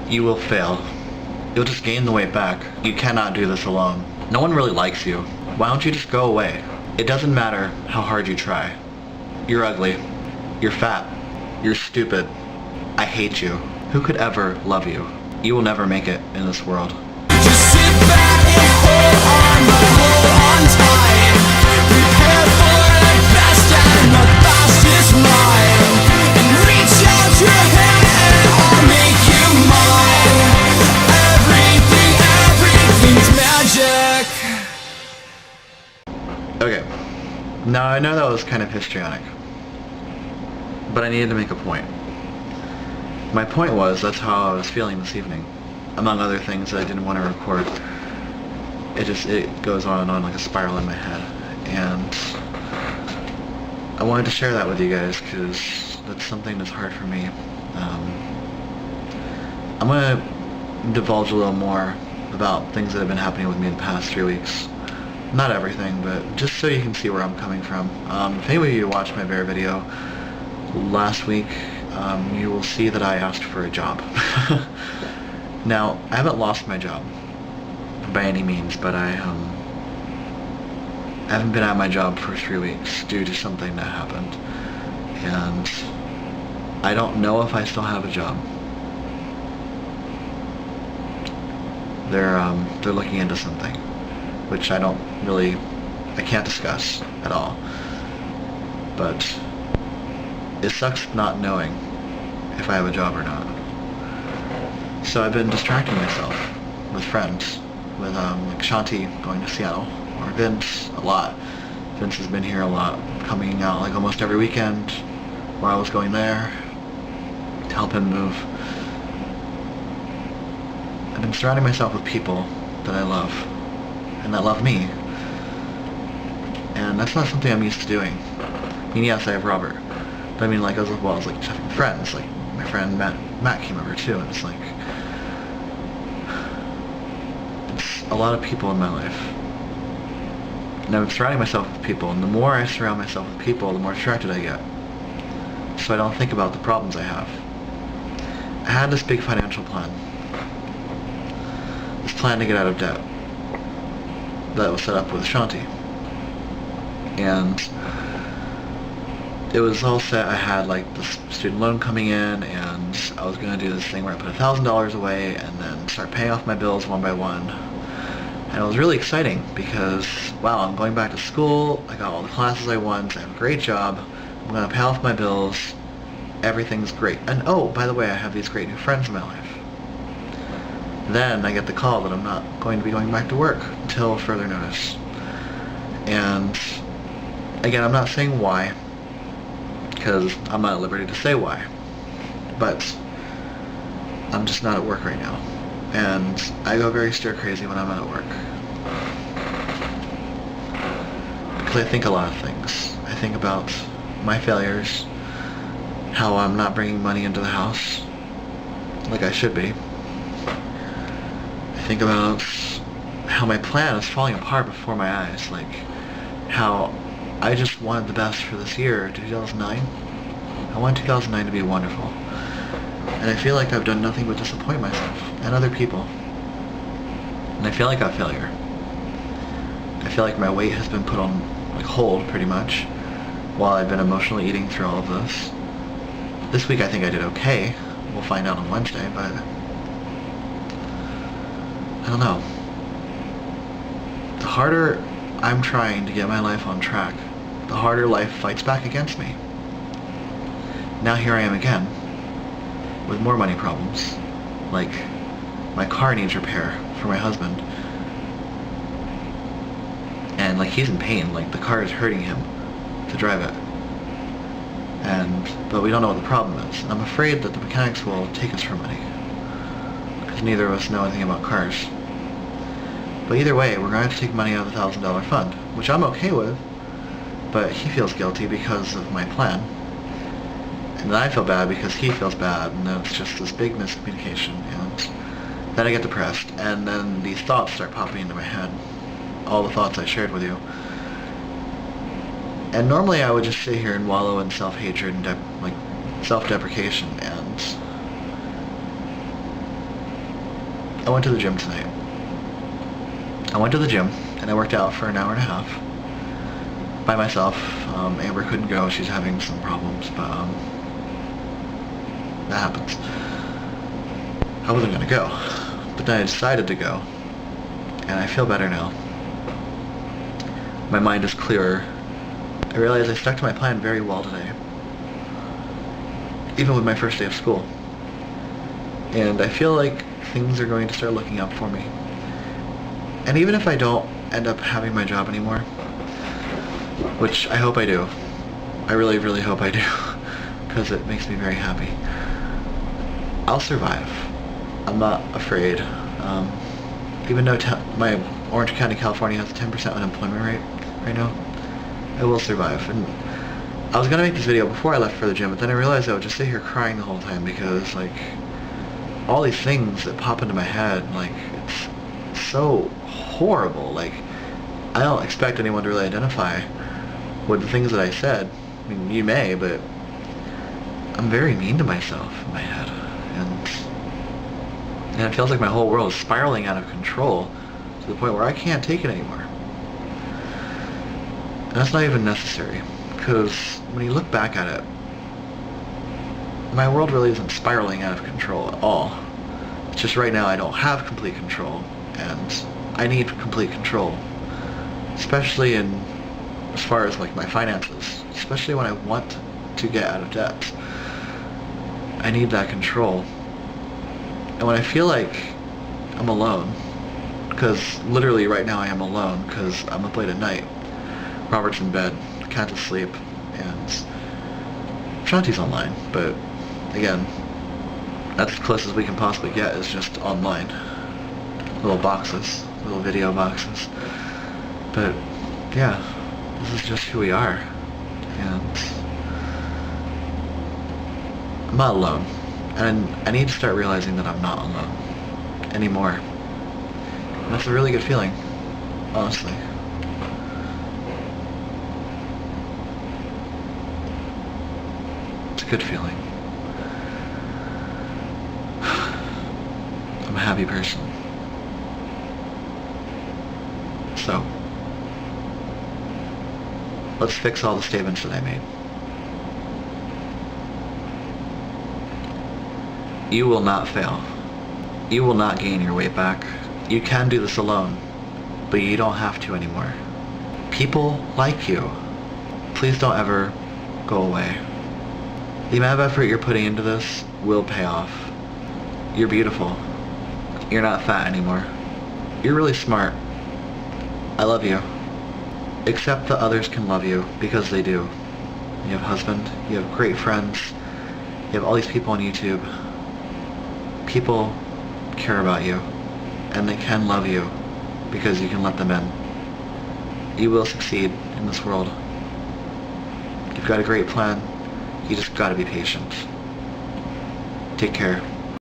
You will fail. You'll just gain the weight back. You cannot do this alone. No one really likes you. Why don't you just go away? It doesn't matter how hard you try. You're ugly. You're fat. You're stupid. I hate you. Who could ever love you? You will never make it in this world. Just sit back and hold on, hold on tight. Prepare for the best and the best is mine. And reach out your hand and I'll make you mine. Everything's magic. Okay. Now I know that was kind of histrionic, but I needed to make a point. My point was, that's how I was feeling this evening. Among other things that I didn't want to record. It goes on and on like a spiral in my head. And I wanted to share that with you guys because that's something that's hard for me. I'm going to divulge a little more about things that have been happening with me in the past 3 weeks. Not everything, but just so you can see where I'm coming from. If any of you watched my bear video last week, you will see that I asked for a job. Now, I haven't lost my job by any means, but I haven't been at my job for 3 weeks due to something that happened. And I don't know if I still have a job. They're looking into something, which I can't discuss at all. But it sucks not knowing if I have a job or not. So I've been distracting myself with friends, with like Shanti going to Seattle, or Vince a lot. Vince has been here a lot, coming out like almost every weekend, where I was going there to help him move. I've been surrounding myself with people that I love, and that love me. And that's not something I'm used to doing. I mean, yes, I have Robert. But I mean, like, I was like having friends. Like, my friend Matt came over too, and it's like, it's a lot of people in my life. And I'm surrounding myself with people, and the more I surround myself with people, the more distracted I get. So I don't think about the problems I have. I had this big financial plan. This plan to get out of debt that was set up with Shanti. And it was all set. I had like this student loan coming in, and I was going to do this thing where I put $1,000 away and then start paying off my bills one by one. And it was really exciting because, wow, I'm going back to school, I got all the classes I want, I have a great job, I'm going to pay off my bills, everything's great. And oh, by the way, I have these great new friends in my life. Then I get the call that I'm not going to be going back to work until further notice. And again, I'm not saying why, because I'm not at liberty to say why, but I'm just not at work right now, and I go very stir crazy when I'm not at work, because I think a lot of things. I think about my failures, how I'm not bringing money into the house like I should be. I think about how my plan is falling apart before my eyes, like how I just wanted the best for this year, 2009. I want 2009 to be wonderful. And I feel like I've done nothing but disappoint myself and other people. And I feel like a failure. I feel like my weight has been put on like hold pretty much while I've been emotionally eating through all of this. This week I think I did okay. We'll find out on Wednesday, but I don't know. The harder I'm trying to get my life on track, the harder life fights back against me. Now here I am again, with more money problems. Like, my car needs repair for my husband. And like, he's in pain, like the car is hurting him to drive it. But we don't know what the problem is. And I'm afraid that the mechanics will take us for money, because neither of us know anything about cars. But either way, we're going to have to take money out of the $1,000 fund, which I'm okay with, but he feels guilty because of my plan. And then I feel bad because he feels bad, and then it's just this big miscommunication, and then I get depressed, and then these thoughts start popping into my head, all the thoughts I shared with you. And normally I would just sit here and wallow in self-hatred and like self-deprecation, and I went to the gym tonight. I went to the gym and I worked out for an hour and a half by myself. Amber couldn't go, she's having some problems, but that happens. I wasn't gonna go, but then I decided to go, and I feel better now. My mind is clearer. I realized I stuck to my plan very well today, even with my first day of school. And I feel like things are going to start looking up for me. And even if I don't end up having my job anymore, which I hope I do, I really, really hope I do, because it makes me very happy, I'll survive. I'm not afraid. Even though my Orange County, California has a 10% unemployment rate right now, I will survive. And I was gonna make this video before I left for the gym, but then I realized I would just sit here crying the whole time because, like, all these things that pop into my head, like, it's so horrible. Like, I don't expect anyone to really identify with the things that I said. I mean, you may, but I'm very mean to myself in my head, and it feels like my whole world is spiraling out of control to the point where I can't take it anymore. And that's not even necessary, because when you look back at it, my world really isn't spiraling out of control at all. It's just right now I don't have complete control, and I need complete control, especially in as far as like my finances, especially when I want to get out of debt. I need that control. And when I feel like I'm alone, because literally right now I am alone because I'm up late at night, Robert's in bed, Kat's asleep, and Shanti's online, but again, that's as close as we can possibly get, is just online. Little boxes, little video boxes. But yeah, this is just who we are, and I'm not alone. And I need to start realizing that I'm not alone anymore. And that's a really good feeling, honestly. It's a good feeling. I'm a happy person. So, let's fix all the statements that I made. You will not fail. You will not gain your weight back. You can do this alone, but you don't have to anymore. People like you. Please don't ever go away. The amount of effort you're putting into this will pay off. You're beautiful. You're not fat anymore. You're really smart. I love you. Accept that others can love you, because they do. You have a husband, you have great friends, you have all these people on YouTube. People care about you, and they can love you because you can let them in. You will succeed in this world. You've got a great plan. You just gotta be patient. Take care.